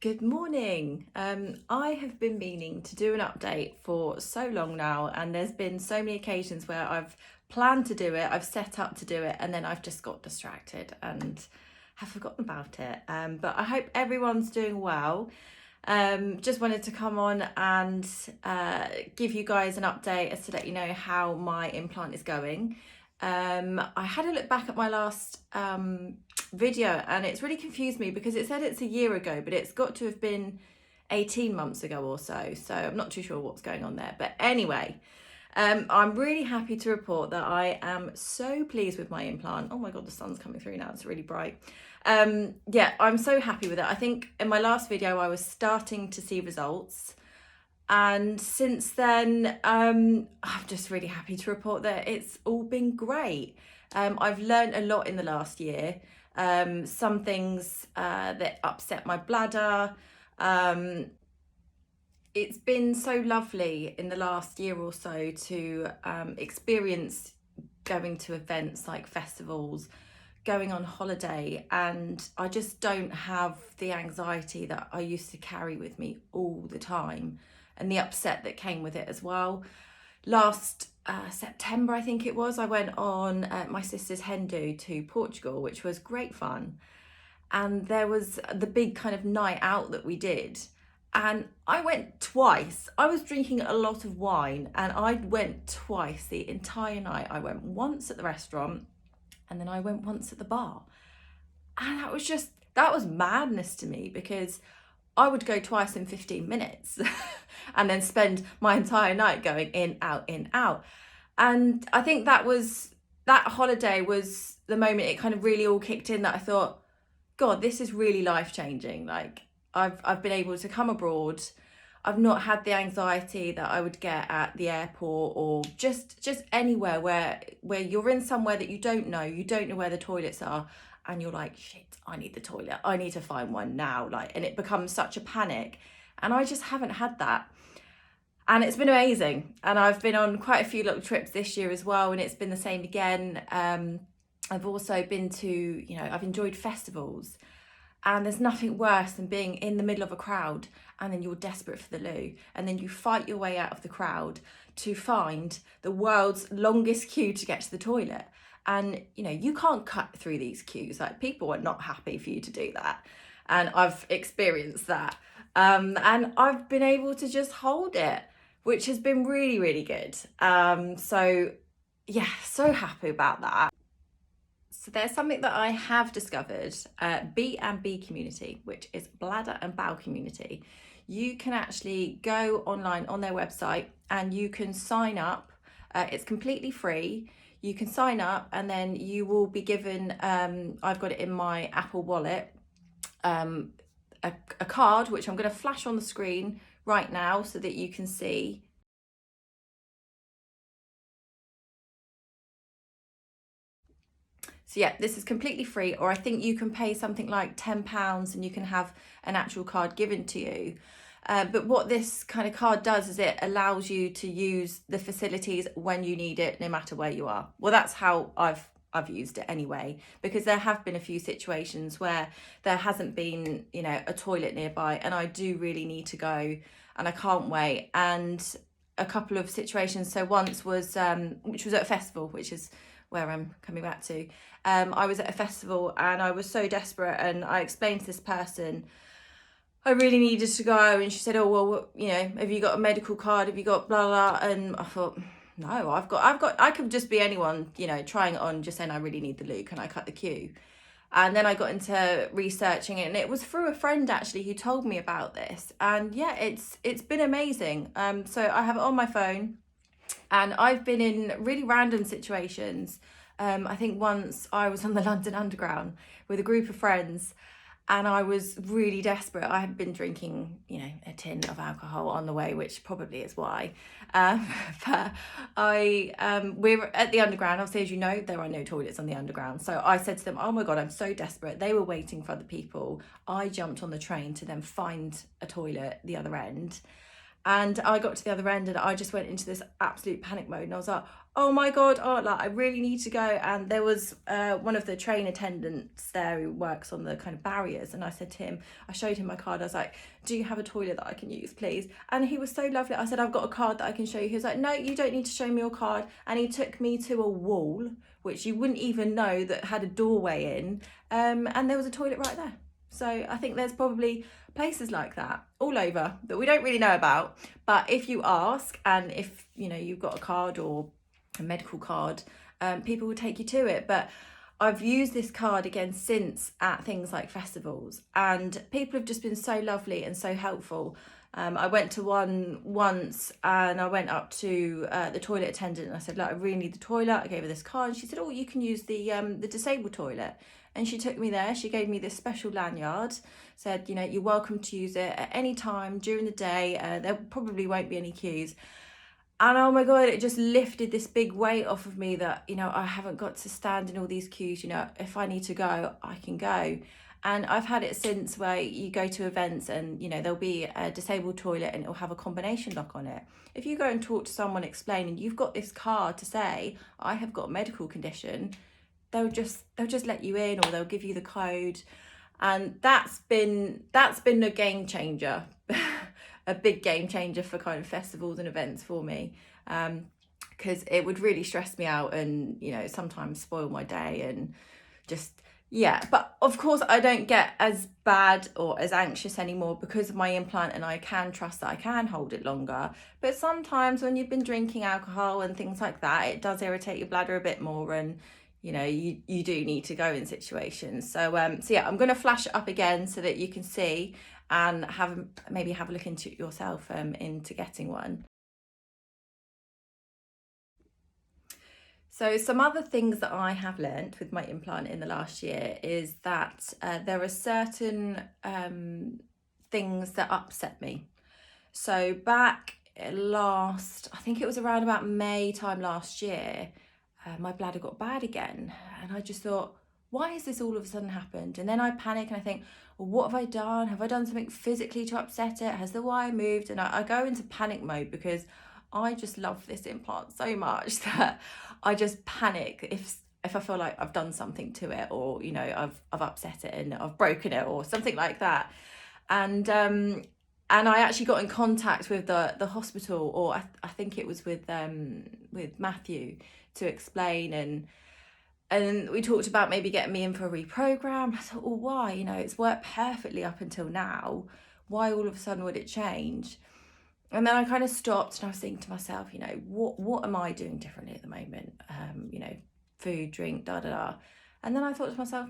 Good morning. I have been meaning to do an update for so long now, and there's been so many occasions where I've planned to do it, I've set up to do it, and then I've just got distracted and have forgotten about it. But I hope everyone's doing well. Just wanted to come on and give you guys an update as to let you know how my implant is going. I had a look back at my last video and it's really confused me because it said it's a year ago, but it's got to have been 18 months ago or so. So I'm not too sure what's going on there. But anyway, I'm really happy to report that I am so pleased with my implant. Oh my God, the sun's coming through now. It's really bright. Yeah, I'm so happy with it. I think in my last video, I was starting to see results. And since then, I'm just really happy to report that it's all been great. I've learned a lot in the last year. Some things that upset my bladder. It's been so lovely in the last year or so to experience going to events like festivals, going on holiday, and I just don't have the anxiety that I used to carry with me all the time and the upset that came with it as well. Last September, I think it was, I went on my sister's hen do to Portugal, which was great fun. And there was the big kind of night out that we did. And I went twice. I was drinking a lot of wine and I went twice the entire night. I went once at the restaurant and then I went once at the bar. And that was madness to me because I would go twice in 15 minutes and then spend my entire night going in, out, in, out. And I think that holiday was the moment it kind of really all kicked in that I thought, God, this is really life-changing. Like I've been able to come abroad. I've not had the anxiety that I would get at the airport or just anywhere where you're in somewhere that you don't know where the toilets are, and you're like, shit, I need the toilet. I need to find one now. And it becomes such a panic. And I just haven't had that. And it's been amazing. And I've been on quite a few little trips this year as well, and it's been the same again. I've also been to, I've enjoyed festivals. And there's nothing worse than being in the middle of a crowd and then you're desperate for the loo. And then you fight your way out of the crowd to find the world's longest queue to get to the toilet. And, you can't cut through these queues. Like, people are not happy for you to do that. And I've experienced that. And I've been able to just hold it, which has been really, really good. So yeah, so happy about that. So there's something that I have discovered, B&B community, which is bladder and bowel community. You can actually go online on their website and you can sign up. It's completely free. You can sign up and then you will be given, I've got it in my Apple Wallet, a card, which I'm going to flash on the screen right now so that you can see. So yeah, this is completely free, or I think you can pay something like £10 and you can have an actual card given to you. But what this kind of card does is it allows you to use the facilities when you need it, no matter where you are. Well, that's how I've used it anyway, because there have been a few situations where there hasn't been, a toilet nearby and I do really need to go and I can't wait. And a couple of situations, so once was, which was at a festival, which is where I'm coming back to. I was at a festival and I was so desperate and I explained to this person I really needed to go, and she said, oh, well, have you got a medical card? Have you got blah, blah? And I thought, no, I could just be anyone, trying it on, just saying I really need the loo, can I cut the queue? And then I got into researching it, and it was through a friend actually who told me about this. And yeah, it's been amazing. So I have it on my phone and I've been in really random situations. I think once I was on the London Underground with a group of friends and I was really desperate. I had been drinking, a tin of alcohol on the way, which probably is why. But we're at the Underground. Obviously, as you know, there are no toilets on the Underground. So I said to them, oh my God, I'm so desperate. They were waiting for other people. I jumped on the train to then find a toilet the other end. And I got to the other end and I just went into this absolute panic mode. And I was like, oh my God, oh, like I really need to go. And there was one of the train attendants there who works on the kind of barriers. And I said to him, I showed him my card. I was like, do you have a toilet that I can use, please? And he was so lovely. I said, I've got a card that I can show you. He was like, no, you don't need to show me your card. And he took me to a wall, which you wouldn't even know that had a doorway in. And there was a toilet right there. So I think there's probably places like that all over that we don't really know about. But if you ask, and if you know you've got a card or a medical card, people will take you to it. But I've used this card again since at things like festivals, and people have just been so lovely and so helpful. I went to one once and I went up to the toilet attendant and I said, look, I really need the toilet. I gave her this card and she said, oh, you can use the disabled toilet. And she took me there. She gave me this special lanyard, said, you know, you're welcome to use it at any time during the day. There probably won't be any queues. And oh my God, it just lifted this big weight off of me that, you know, I haven't got to stand in all these queues. You know, if I need to go, I can go. And I've had it since where you go to events and, you know, there'll be a disabled toilet and it'll have a combination lock on it. If you go and talk to someone explaining you've got this card to say, I have got a medical condition, they'll just let you in, or they'll give you the code. And that's been a game changer, a big game changer for kind of festivals and events for me, because it would really stress me out and, you know, sometimes spoil my day and just, yeah. But of course I don't get as bad or as anxious anymore because of my implant, and I can trust that I can hold it longer. But sometimes when you've been drinking alcohol and things like that, it does irritate your bladder a bit more, and you know, you do need to go in situations. So yeah, I'm going to flash it up again so that you can see and maybe have a look into it yourself into getting one. So some other things that I have learnt with my implant in the last year is that there are certain things that upset me. So back I think it was around about May time last year, my bladder got bad again, and I just thought, why has this all of a sudden happened? And then I panic and I think, well, what have I done? Have I done something physically to upset it? Has the wire moved? And I go into panic mode because I just love this implant so much that I just panic if I feel like I've done something to it, or you know, I've upset it and I've broken it or something like that. And I actually got in contact with the hospital, or I think it was with Matthew, to explain, and we talked about maybe getting me in for a reprogram. I thought, well, why? You know, it's worked perfectly up until now. Why all of a sudden would it change? And then I kind of stopped and I was thinking to myself, you know, what am I doing differently at the moment? You know, food, drink, da da da. And then I thought to myself,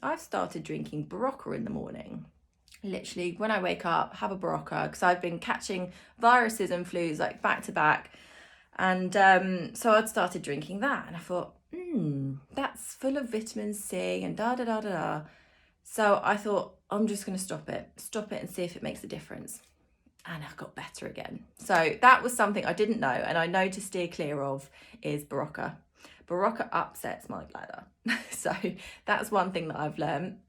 I've started drinking Barocca in the morning. Literally, when I wake up, have a Barocca, because I've been catching viruses and flus like back to back. And so I'd started drinking that, and I thought, that's full of vitamin C and da da da da da. So I thought, I'm just going to stop it and see if it makes a difference. And I got better again. So that was something I didn't know, and I know to steer clear of is Barocca. Barocca upsets my bladder. So that's one thing that I've learned.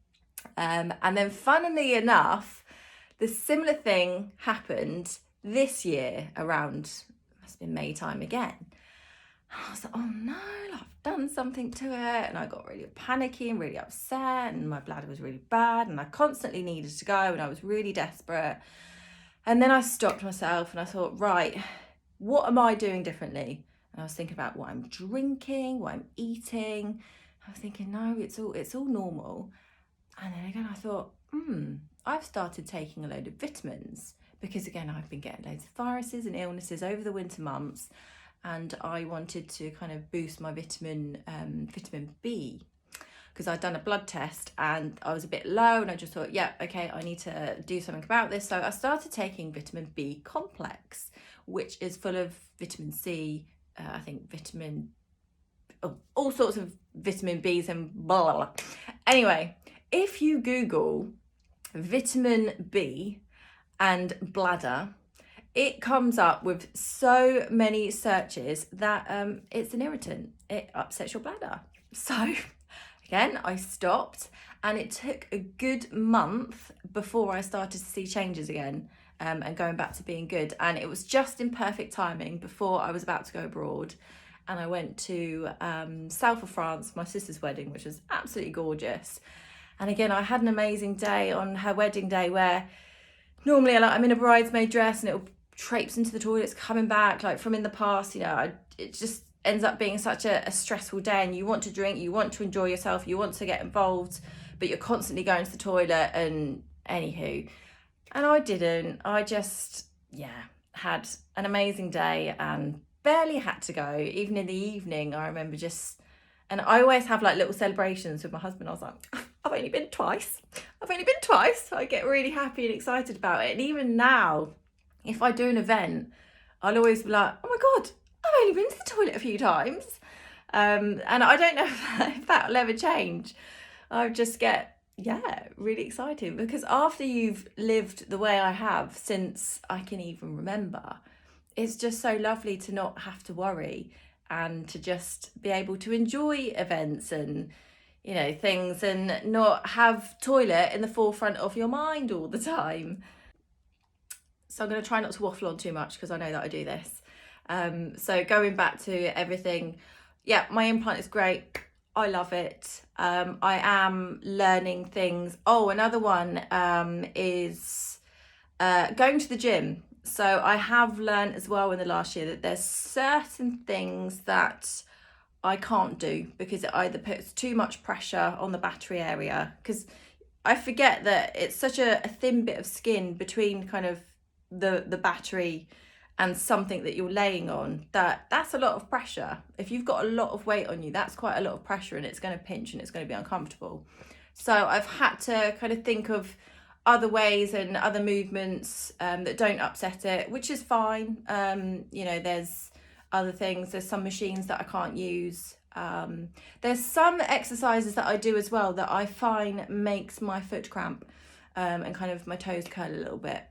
And then funnily enough, the similar thing happened this year around, must have been May time again. I was like, oh no, I've done something to it. And I got really panicky and really upset, and my bladder was really bad, and I constantly needed to go, and I was really desperate. And then I stopped myself and I thought, right, what am I doing differently? And I was thinking about what I'm drinking, what I'm eating. I was thinking, no, it's all normal. And then again, I thought, I've started taking a load of vitamins, because again, I've been getting loads of viruses and illnesses over the winter months, and I wanted to kind of boost my vitamin B, because I'd done a blood test and I was a bit low, and I just thought, yeah, okay, I need to do something about this. So I started taking vitamin B complex, which is full of vitamin C, I think all sorts of vitamin Bs and blah, blah, blah. Anyway, if you Google vitamin B and bladder, it comes up with so many searches that it's an irritant. It upsets your bladder. So again, I stopped And it took a good month before I started to see changes again, and going back to being good. And it was just in perfect timing before I was about to go abroad. And I went to south of France, my sister's wedding, which was absolutely gorgeous. And again, I had an amazing day on her wedding day, where normally I'm in a bridesmaid dress and it'll traipse into the toilets coming back like from in the past. It just ends up being such a stressful day, and you want to drink, you want to enjoy yourself, you want to get involved, but you're constantly going to the toilet. And anywho, and I didn't. I just, had an amazing day and barely had to go. Even in the evening, I remember and I always have like little celebrations with my husband. I was like, I've only been twice. I get really happy and excited about it. And even now, if I do an event, I'll always be like, oh my God, I've only been to the toilet a few times. And I don't know if that'll ever change. I just get, really excited, because after you've lived the way I have since I can even remember, it's just so lovely to not have to worry and to just be able to enjoy events and things, and not have toilet in the forefront of your mind all the time. So I'm going to try not to waffle on too much, because I know that I do this. So going back to everything, my implant is great. I love it. I am learning things. Oh, another one is going to the gym. So I have learned as well in the last year that there's certain things that I can't do, because it either puts too much pressure on the battery area, because I forget that it's such a thin bit of skin between kind of the battery and something that you're laying on, that's a lot of pressure. If you've got a lot of weight on you, that's quite a lot of pressure, and it's going to pinch and it's going to be uncomfortable. So I've had to kind of think of other ways and other movements that don't upset it, which is fine. There's other things. There's some machines that I can't use. There's some exercises that I do as well that I find makes my foot cramp, and kind of my toes curl a little bit.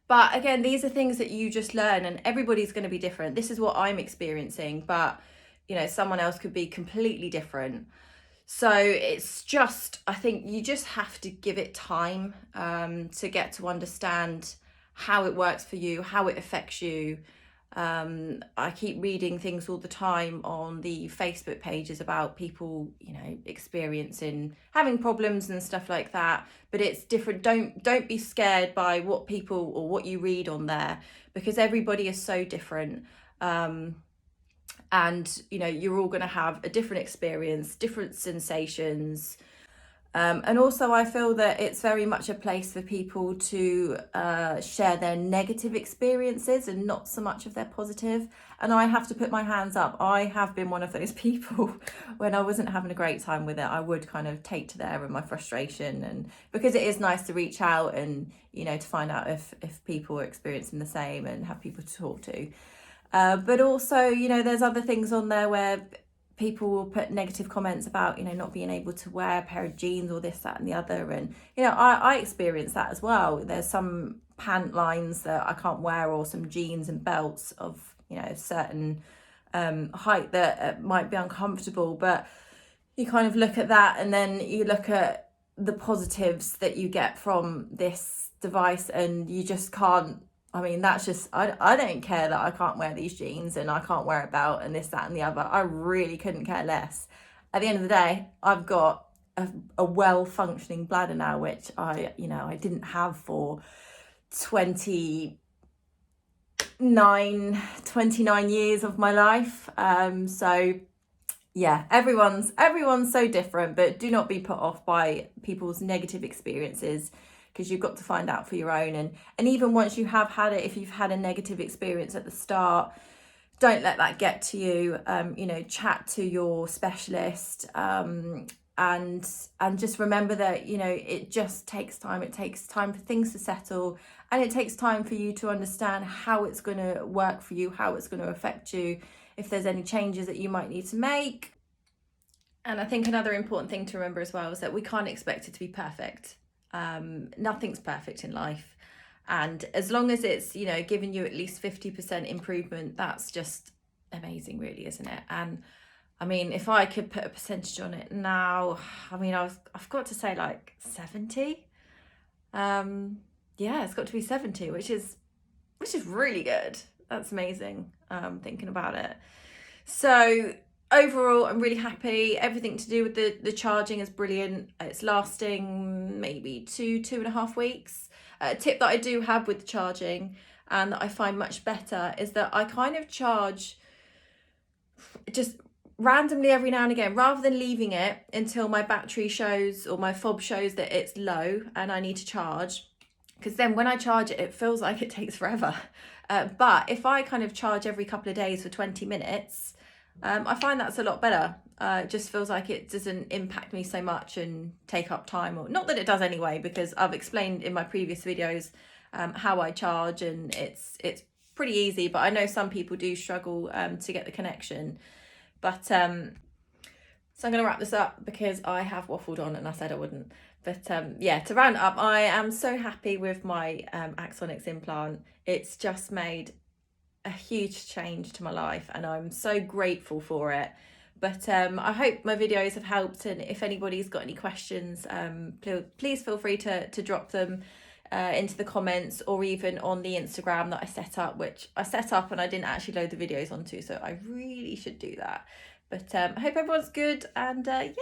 But again, these are things that you just learn, and everybody's going to be different. This is what I'm experiencing, but someone else could be completely different. So it's just, I think you just have to give it time to get to understand how it works for you, how it affects you. I keep reading things all the time on the Facebook pages about people, experiencing having problems and stuff like that. But it's different. Don't be scared by what people or what you read on there, because everybody is so different. And you're all going to have a different experience, different sensations. And also I feel that it's very much a place for people to share their negative experiences and not so much of their positive. And I have to put my hands up. I have been one of those people. When I wasn't having a great time with it, I would kind of take to there and my frustration, and because it is nice to reach out and to find out if people are experiencing the same and have people to talk to. But also, there's other things on there where people will put negative comments about, not being able to wear a pair of jeans or this, that and the other. And, I experience that as well. There's some pant lines that I can't wear, or some jeans and belts of, certain height that might be uncomfortable. But you kind of look at that, and then you look at the positives that you get from this device, and you just can't. I mean, that's just, I don't care that I can't wear these jeans and I can't wear a belt and this, that and the other. I really couldn't care less. At the end of the day, I've got a well-functioning bladder now, which I didn't have for 29 years of my life. So yeah, everyone's so different, but do not be put off by people's negative experiences, because you've got to find out for your own. And even once you have had it, if you've had a negative experience at the start, don't let that get to you. Chat to your specialist, and just remember that it just takes time. It takes time for things to settle, and it takes time for you to understand how it's going to work for you, how it's going to affect you, if there's any changes that you might need to make. And I think another important thing to remember as well is that we can't expect it to be perfect. Nothing's perfect in life, and as long as it's giving you at least 50% improvement, that's just amazing, really, isn't it? And I mean, if I could put a percentage on it now, I mean, I've got to say like 70. Yeah, it's got to be 70, which is really good. That's amazing, thinking about it. So overall, I'm really happy. Everything to do with the charging is brilliant. It's lasting maybe 2.5 weeks. A tip that I do have with the charging and that I find much better is that I kind of charge just randomly every now and again, rather than leaving it until my battery shows or my fob shows that it's low and I need to charge, because then when I charge it, it feels like it takes forever. But if I kind of charge every couple of days for 20 minutes, I find that's a lot better. It just feels like it doesn't impact me so much and take up time, or not that it does anyway, because I've explained in my previous videos how I charge, and it's pretty easy, but I know some people do struggle to get the connection. But so I'm going to wrap this up because I have waffled on and I said I wouldn't. But yeah, to round up, I am so happy with my Axonics implant. It's just made a huge change to my life and I'm so grateful for it. But I hope my videos have helped, and if anybody's got any questions, please feel free to drop them into the comments, or even on the Instagram that I set up, which I set up and I didn't actually load the videos onto, so I really should do that. But I hope everyone's good, and yeah,